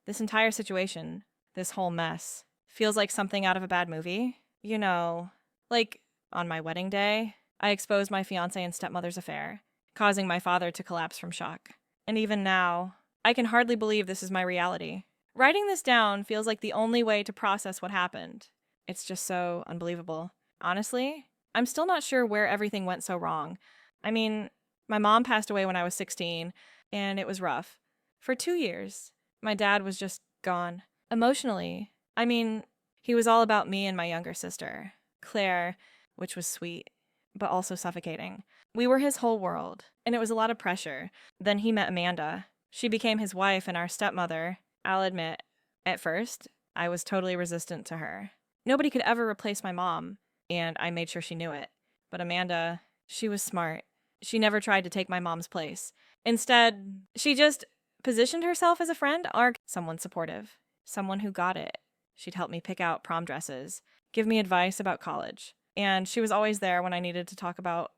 This entire situation, this whole mess, feels like something out of a bad movie. You know, like on my wedding day, I exposed my fiancé and stepmother's affair, causing my father to collapse from shock. And even now, I can hardly believe this is my reality. Writing this down feels like the only way to process what happened. It's just so unbelievable. Honestly, I'm still not sure where everything went so wrong. I mean, my mom passed away when I was 16, and it was rough. For 2 years, my dad was just gone. Emotionally, I mean, he was all about me and my younger sister, Claire, which was sweet, but also suffocating. We were his whole world, and it was a lot of pressure. Then he met Amanda. She became his wife and our stepmother. I'll admit, at first, I was totally resistant to her. Nobody could ever replace my mom, and I made sure she knew it. But Amanda, she was smart. She never tried to take my mom's place. Instead, she just positioned herself as a friend or someone supportive, someone who got it. She'd help me pick out prom dresses, give me advice about college, and she was always there when I needed to talk about,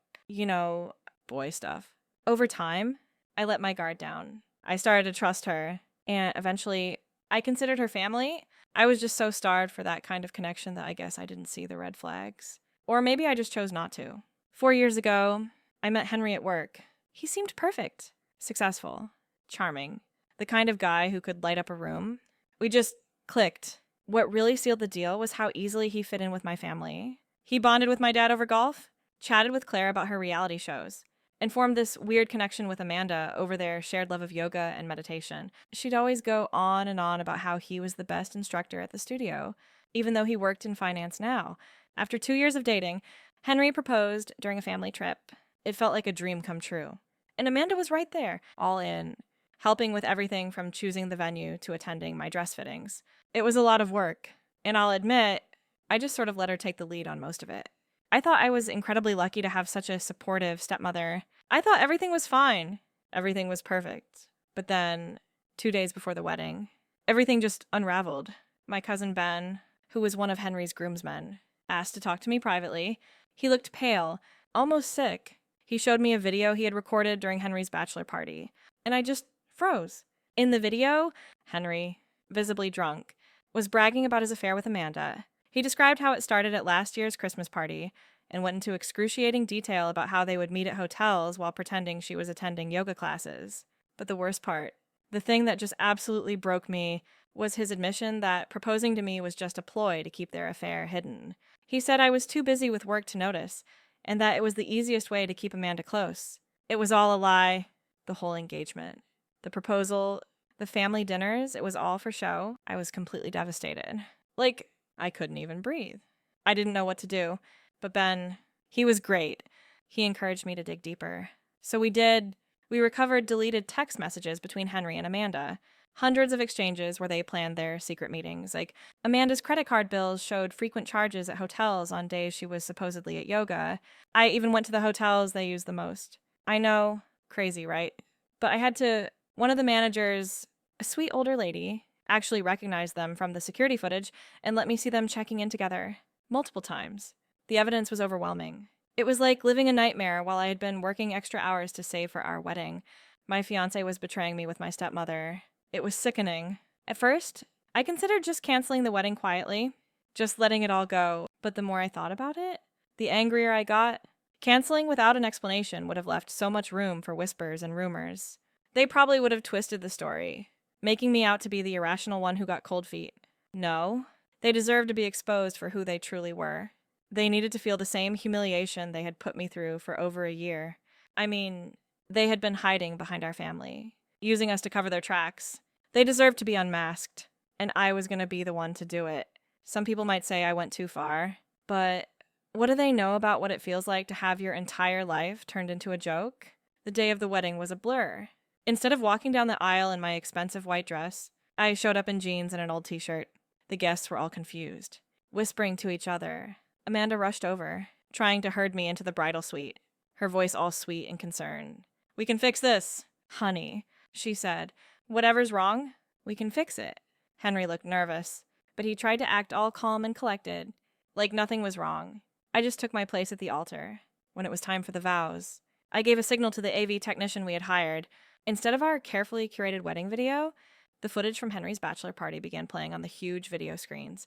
boy stuff. Over time, I let my guard down. I started to trust her, and eventually, I considered her family. I was just so starved for that kind of connection that I guess I didn't see the red flags. Or maybe I just chose not to. 4 years ago, I met Henry at work. He seemed perfect, successful, charming, the kind of guy who could light up a room. We just clicked. What really sealed the deal was how easily he fit in with my family. He bonded with my dad over golf, chatted with Claire about her reality shows, and formed this weird connection with Amanda over their shared love of yoga and meditation. She'd always go on and on about how he was the best instructor at the studio, even though he worked in finance now. After 2 years of dating, Henry proposed during a family trip. It felt like a dream come true. And Amanda was right there, all in, helping with everything from choosing the venue to attending my dress fittings. It was a lot of work, and I'll admit, I just sort of let her take the lead on most of it. I thought I was incredibly lucky to have such a supportive stepmother. I thought everything was fine. Everything was perfect. But then, 2 days before the wedding, everything just unraveled. My cousin Ben, who was one of Henry's groomsmen, asked to talk to me privately. He looked pale, almost sick. He showed me a video he had recorded during Henry's bachelor party, and I just froze. In the video, Henry, visibly drunk, was bragging about his affair with Amanda. He described how it started at last year's Christmas party and went into excruciating detail about how they would meet at hotels while pretending she was attending yoga classes. But the worst part, the thing that just absolutely broke me, was his admission that proposing to me was just a ploy to keep their affair hidden. He said I was too busy with work to notice, and that it was the easiest way to keep Amanda close. It was all a lie, the whole engagement. The proposal, the family dinners, it was all for show. I was completely devastated. I couldn't even breathe. I didn't know what to do, but Ben, he was great. He encouraged me to dig deeper. So we did. We recovered deleted text messages between Henry and Amanda. Hundreds of exchanges where they planned their secret meetings. Amanda's credit card bills showed frequent charges at hotels on days she was supposedly at yoga. I even went to the hotels they used the most. I know, crazy, right? But one of the managers, a sweet older lady, actually recognized them from the security footage and let me see them checking in together multiple times. The evidence was overwhelming. It was like living a nightmare while I had been working extra hours to save for our wedding. My fiancé was betraying me with my stepmother. It was sickening. At first, I considered just canceling the wedding quietly, just letting it all go. But the more I thought about it, the angrier I got. Canceling without an explanation would have left so much room for whispers and rumors. They probably would have twisted the story, making me out to be the irrational one who got cold feet. No, they deserved to be exposed for who they truly were. They needed to feel the same humiliation they had put me through for over a year. I mean, they had been hiding behind our family, using us to cover their tracks. They deserved to be unmasked, and I was going to be the one to do it. Some people might say I went too far, but what do they know about what it feels like to have your entire life turned into a joke? The day of the wedding was a blur. Instead of walking down the aisle in my expensive white dress, I showed up in jeans and an old t-shirt. The guests were all confused, whispering to each other. Amanda rushed over, trying to herd me into the bridal suite, her voice all sweet and concerned. "We can fix this, honey," she said. "Whatever's wrong, we can fix it." Henry looked nervous, but he tried to act all calm and collected, like nothing was wrong. I just took my place at the altar. When it was time for the vows, I gave a signal to the AV technician we had hired. Instead of our carefully curated wedding video, The footage from Henry's bachelor party began playing on the huge video screens.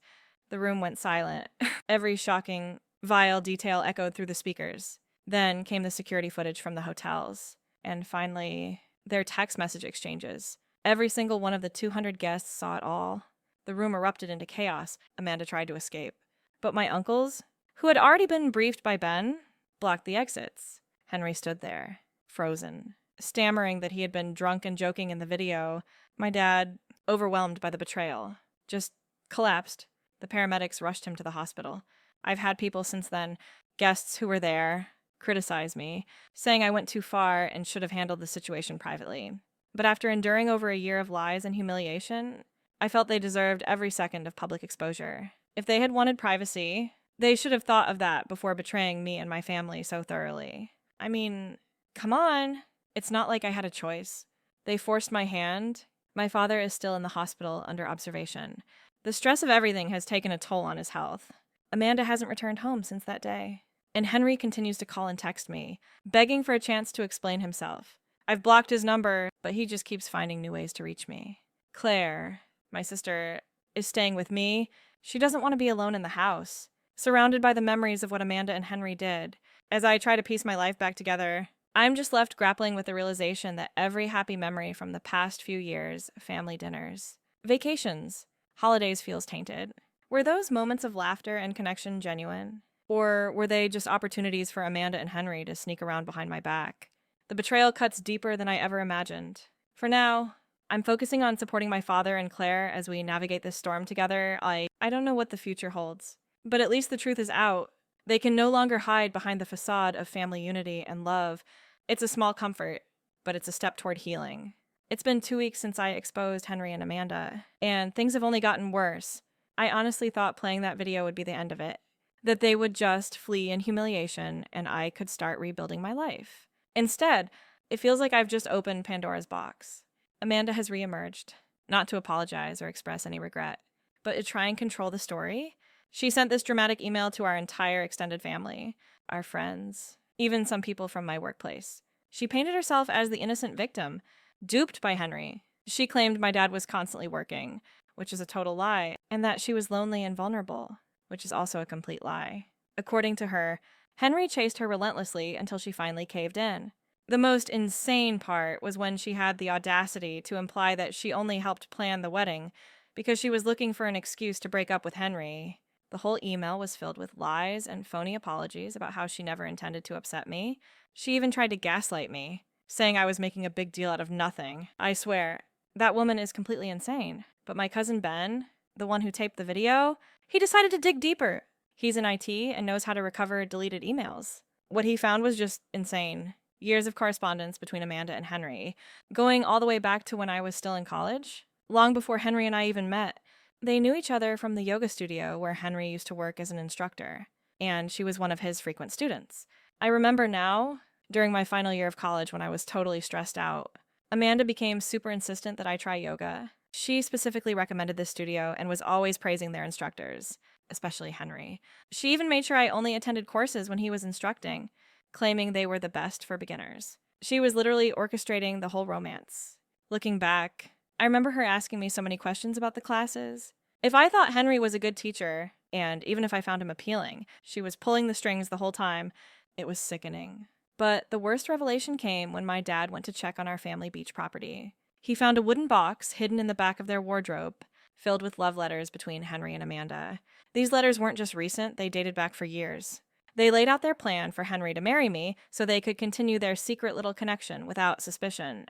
The room went silent. Every shocking, vile detail echoed through the speakers. Then came the security footage from the hotels. And finally, their text message exchanges. Every single one of the 200 guests saw it all. The room erupted into chaos. Amanda tried to escape. But my uncles, who had already been briefed by Ben, blocked the exits. Henry stood there, frozen, stammering that he had been drunk and joking in the video. My dad, overwhelmed by the betrayal, just collapsed. The paramedics rushed him to the hospital. I've had people since then, guests who were there, criticize me, saying I went too far and should have handled the situation privately. But after enduring over a year of lies and humiliation, I felt they deserved every second of public exposure. If they had wanted privacy, they should have thought of that before betraying me and my family so thoroughly. I mean, come on. It's not like I had a choice. They forced my hand. My father is still in the hospital under observation. The stress of everything has taken a toll on his health. Amanda hasn't returned home since that day. And Henry continues to call and text me, begging for a chance to explain himself. I've blocked his number, but he just keeps finding new ways to reach me. Claire, my sister, is staying with me. She doesn't want to be alone in the house, surrounded by the memories of what Amanda and Henry did. As I try to piece my life back together, I'm just left grappling with the realization that every happy memory from the past few years, family dinners, vacations, holidays feels tainted. Were those moments of laughter and connection genuine? Or were they just opportunities for Amanda and Henry to sneak around behind my back? The betrayal cuts deeper than I ever imagined. For now, I'm focusing on supporting my father and Claire as we navigate this storm together. I don't know what the future holds, but at least the truth is out. They can no longer hide behind the facade of family unity and love. It's a small comfort, but it's a step toward healing. It's been 2 weeks since I exposed Henry and Amanda, and things have only gotten worse. I honestly thought playing that video would be the end of it, that they would just flee in humiliation and I could start rebuilding my life. Instead, it feels like I've just opened Pandora's box. Amanda has reemerged, not to apologize or express any regret, but to try and control the story. She sent this dramatic email to our entire extended family, our friends, even some people from my workplace. She painted herself as the innocent victim, duped by Henry. She claimed my dad was constantly working, which is a total lie, and that she was lonely and vulnerable, which is also a complete lie. According to her, Henry chased her relentlessly until she finally caved in. The most insane part was when she had the audacity to imply that she only helped plan the wedding because she was looking for an excuse to break up with Henry. The whole email was filled with lies and phony apologies about how she never intended to upset me. She even tried to gaslight me, saying I was making a big deal out of nothing. I swear, that woman is completely insane. But my cousin Ben, the one who taped the video, he decided to dig deeper. He's in IT and knows how to recover deleted emails. What he found was just insane. Years of correspondence between Amanda and Henry, going all the way back to when I was still in college. Long before Henry and I even met, they knew each other from the yoga studio where Henry used to work as an instructor, and she was one of his frequent students. I remember now, during my final year of college when I was totally stressed out, Amanda became super insistent that I try yoga. She specifically recommended this studio and was always praising their instructors, especially Henry. She even made sure I only attended courses when he was instructing, claiming they were the best for beginners. She was literally orchestrating the whole romance. Looking back, I remember her asking me so many questions about the classes. If I thought Henry was a good teacher, and even if I found him appealing, she was pulling the strings the whole time. It was sickening. But the worst revelation came when my dad went to check on our family beach property. He found a wooden box hidden in the back of their wardrobe, filled with love letters between Henry and Amanda. These letters weren't just recent, they dated back for years. They laid out their plan for Henry to marry me so they could continue their secret little connection without suspicion.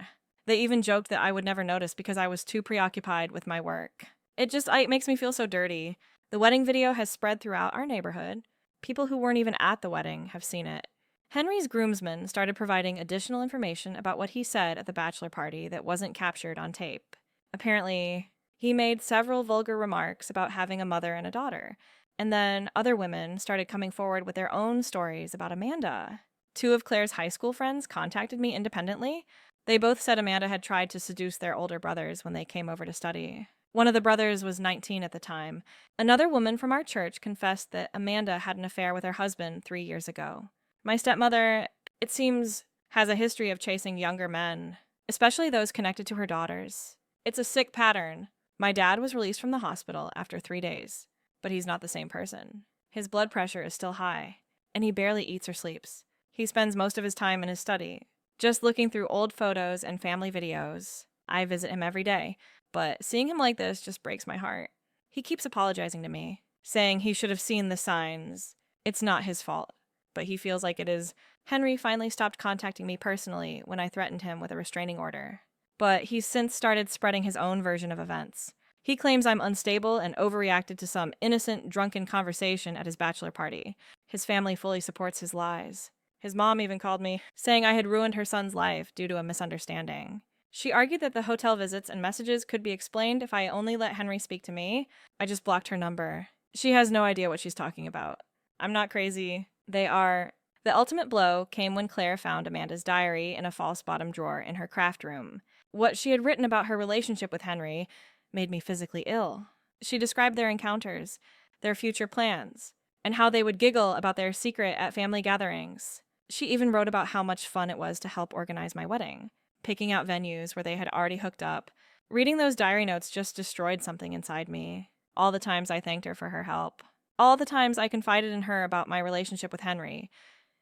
They even joked that I would never notice because I was too preoccupied with my work. It makes me feel so dirty. The wedding video has spread throughout our neighborhood. People who weren't even at the wedding have seen it. Henry's groomsmen started providing additional information about what he said at the bachelor party that wasn't captured on tape. Apparently, he made several vulgar remarks about having a mother and a daughter. And then other women started coming forward with their own stories about Amanda. 2 of Claire's high school friends contacted me independently. They both said Amanda had tried to seduce their older brothers when they came over to study. One of the brothers was 19 at the time. Another woman from our church confessed that Amanda had an affair with her husband 3 years ago. My stepmother, it seems, has a history of chasing younger men, especially those connected to her daughters. It's a sick pattern. My dad was released from the hospital after 3 days, but he's not the same person. His blood pressure is still high, and he barely eats or sleeps. He spends most of his time in his study, just looking through old photos and family videos. I visit him every day, but seeing him like this just breaks my heart. He keeps apologizing to me, saying he should have seen the signs. It's not his fault, but he feels like it is. Henry finally stopped contacting me personally when I threatened him with a restraining order, but he's since started spreading his own version of events. He claims I'm unstable and overreacted to some innocent, drunken conversation at his bachelor party. His family fully supports his lies. His mom even called me, saying I had ruined her son's life due to a misunderstanding. She argued that the hotel visits and messages could be explained if I only let Henry speak to me. I just blocked her number. She has no idea what she's talking about. I'm not crazy. They are. The ultimate blow came when Claire found Amanda's diary in a false bottom drawer in her craft room. What she had written about her relationship with Henry made me physically ill. She described their encounters, their future plans, and how they would giggle about their secret at family gatherings. She even wrote about how much fun it was to help organize my wedding, picking out venues where they had already hooked up. Reading those diary notes just destroyed something inside me. All the times I thanked her for her help. All the times I confided in her about my relationship with Henry.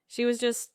She was just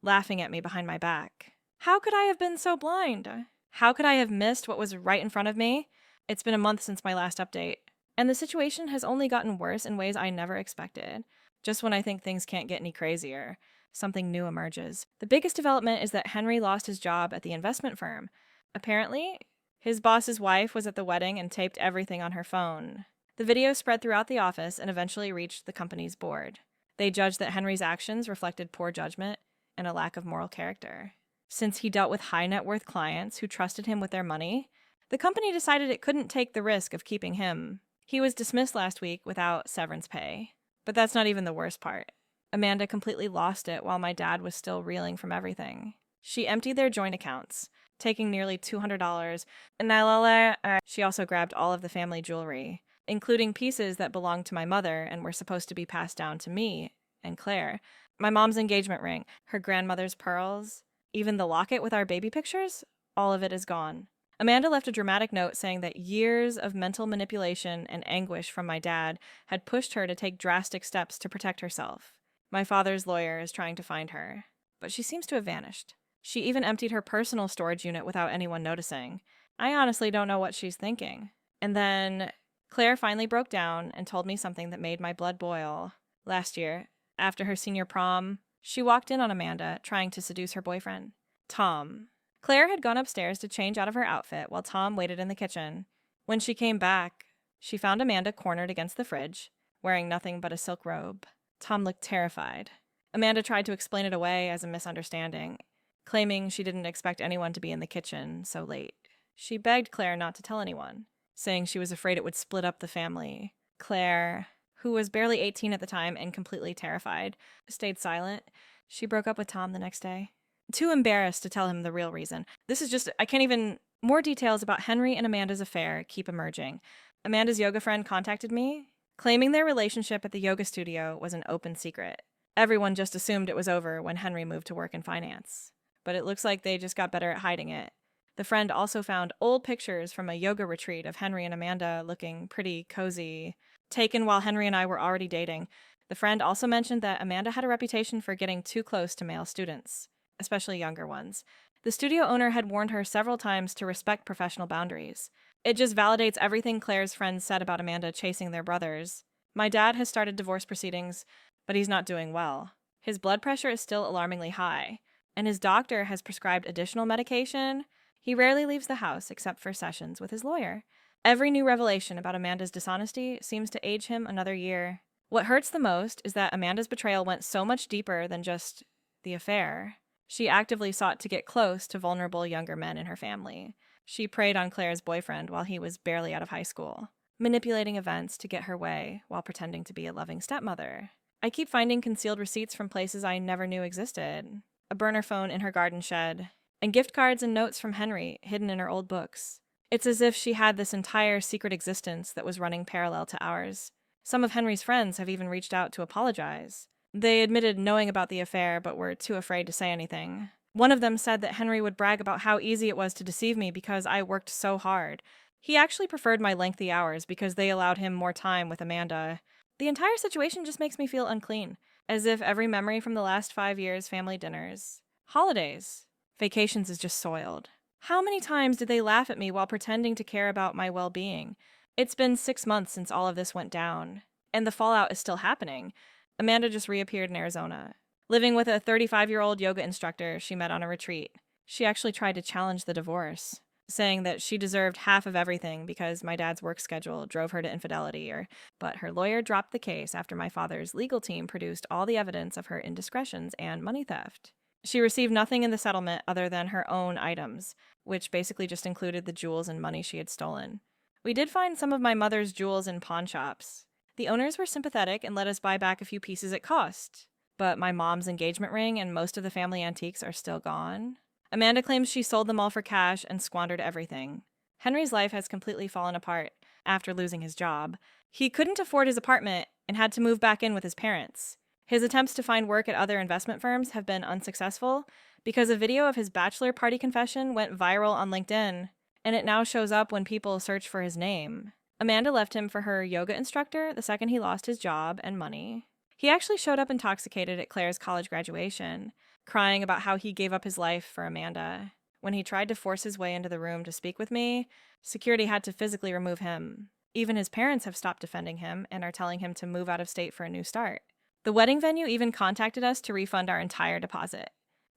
laughing at me behind my back. How could I have been so blind? How could I have missed what was right in front of me? It's been a month since my last update, and the situation has only gotten worse in ways I never expected. Just when I think things can't get any crazier, something new emerges. The biggest development is that Henry lost his job at the investment firm. Apparently, his boss's wife was at the wedding and taped everything on her phone. The video spread throughout the office and eventually reached the company's board. They judged that Henry's actions reflected poor judgment and a lack of moral character. Since he dealt with high net worth clients who trusted him with their money, the company decided it couldn't take the risk of keeping him. He was dismissed last week without severance pay. But that's not even the worst part. Amanda completely lost it while my dad was still reeling from everything. She emptied their joint accounts, taking nearly $200, and she also grabbed all of the family jewelry, including pieces that belonged to my mother and were supposed to be passed down to me and Claire. My mom's engagement ring, her grandmother's pearls, even the locket with our baby pictures, all of it is gone. Amanda left a dramatic note saying that years of mental manipulation and anguish from my dad had pushed her to take drastic steps to protect herself. My father's lawyer is trying to find her, but she seems to have vanished. She even emptied her personal storage unit without anyone noticing. I honestly don't know what she's thinking. And then Claire finally broke down and told me something that made my blood boil. Last year, after her senior prom, she walked in on Amanda trying to seduce her boyfriend, Tom. Claire had gone upstairs to change out of her outfit while Tom waited in the kitchen. When she came back, she found Amanda cornered against the fridge, wearing nothing but a silk robe. Tom looked terrified. Amanda tried to explain it away as a misunderstanding, claiming she didn't expect anyone to be in the kitchen so late. She begged Claire not to tell anyone, saying she was afraid it would split up the family. Claire, who was barely 18 at the time and completely terrified, stayed silent. She broke up with Tom the next day. Too embarrassed to tell him the real reason. More details about Henry and Amanda's affair keep emerging. Amanda's yoga friend contacted me, claiming their relationship at the yoga studio was an open secret. Everyone just assumed it was over when Henry moved to work in finance. But it looks like they just got better at hiding it. The friend also found old pictures from a yoga retreat of Henry and Amanda looking pretty cozy, taken while Henry and I were already dating. The friend also mentioned that Amanda had a reputation for getting too close to male students, especially younger ones. The studio owner had warned her several times to respect professional boundaries. It just validates everything Claire's friends said about Amanda chasing their brothers. My dad has started divorce proceedings, but he's not doing well. His blood pressure is still alarmingly high, and his doctor has prescribed additional medication. He rarely leaves the house except for sessions with his lawyer. Every new revelation about Amanda's dishonesty seems to age him another year. What hurts the most is that Amanda's betrayal went so much deeper than just the affair. She actively sought to get close to vulnerable younger men in her family. She preyed on Claire's boyfriend while he was barely out of high school, manipulating events to get her way while pretending to be a loving stepmother. I keep finding concealed receipts from places I never knew existed. A burner phone in her garden shed, and gift cards and notes from Henry hidden in her old books. It's as if she had this entire secret existence that was running parallel to ours. Some of Henry's friends have even reached out to apologize. They admitted knowing about the affair but were too afraid to say anything. One of them said that Henry would brag about how easy it was to deceive me because I worked so hard. He actually preferred my lengthy hours because they allowed him more time with Amanda. The entire situation just makes me feel unclean, as if every memory from the last 5 years, family dinners, holidays, vacations is just soiled. How many times did they laugh at me while pretending to care about my well-being? It's been 6 months since all of this went down, and the fallout is still happening. Amanda just reappeared in Arizona, living with a 35-year-old yoga instructor she met on a retreat. She actually tried to challenge the divorce, saying that she deserved half of everything because my dad's work schedule drove her to infidelity, but her lawyer dropped the case after my father's legal team produced all the evidence of her indiscretions and money theft. She received nothing in the settlement other than her own items, which basically just included the jewels and money she had stolen. We did find some of my mother's jewels in pawn shops. The owners were sympathetic and let us buy back a few pieces at cost, but my mom's engagement ring and most of the family antiques are still gone. Amanda claims she sold them all for cash and squandered everything. Henry's life has completely fallen apart after losing his job. He couldn't afford his apartment and had to move back in with his parents. His attempts to find work at other investment firms have been unsuccessful because a video of his bachelor party confession went viral on LinkedIn, and it now shows up when people search for his name. Amanda left him for her yoga instructor the second he lost his job and money. He actually showed up intoxicated at Claire's college graduation, crying about how he gave up his life for Amanda. When he tried to force his way into the room to speak with me, security had to physically remove him. Even his parents have stopped defending him and are telling him to move out of state for a new start. The wedding venue even contacted us to refund our entire deposit.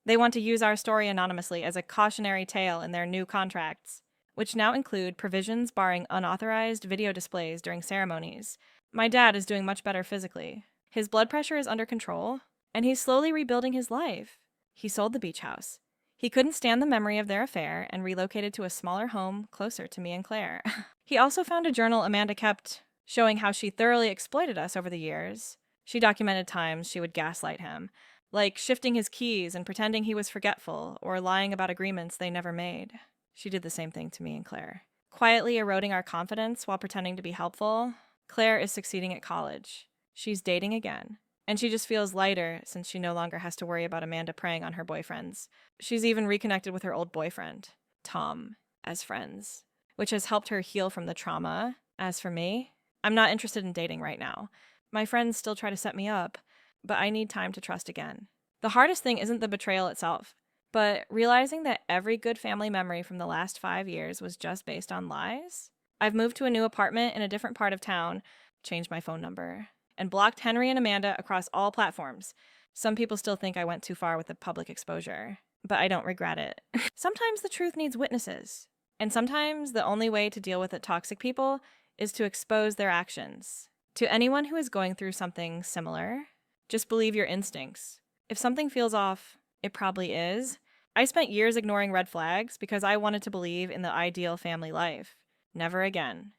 They want to use our story anonymously as a cautionary tale in their new contracts, which now include provisions barring unauthorized video displays during ceremonies. My dad is doing much better physically. His blood pressure is under control, and he's slowly rebuilding his life. He sold the beach house. He couldn't stand the memory of their affair and relocated to a smaller home closer to me and Claire. He also found a journal Amanda kept showing how she thoroughly exploited us over the years. She documented times she would gaslight him, like shifting his keys and pretending he was forgetful or lying about agreements they never made. She did the same thing to me and Claire. Quietly eroding our confidence while pretending to be helpful, Claire is succeeding at college. She's dating again, and she just feels lighter since she no longer has to worry about Amanda preying on her boyfriends. She's even reconnected with her old boyfriend, Tom, as friends, which has helped her heal from the trauma. As for me, I'm not interested in dating right now. My friends still try to set me up, but I need time to trust again. The hardest thing isn't the betrayal itself, but realizing that every good family memory from the last 5 years was just based on lies. I've moved to a new apartment in a different part of town, changed my phone number, and blocked Henry and Amanda across all platforms. Some people still think I went too far with the public exposure, but I don't regret it. Sometimes the truth needs witnesses, and sometimes the only way to deal with the toxic people is to expose their actions. To anyone who is going through something similar, just believe your instincts. If something feels off, it probably is. I spent years ignoring red flags because I wanted to believe in the ideal family life. Never again.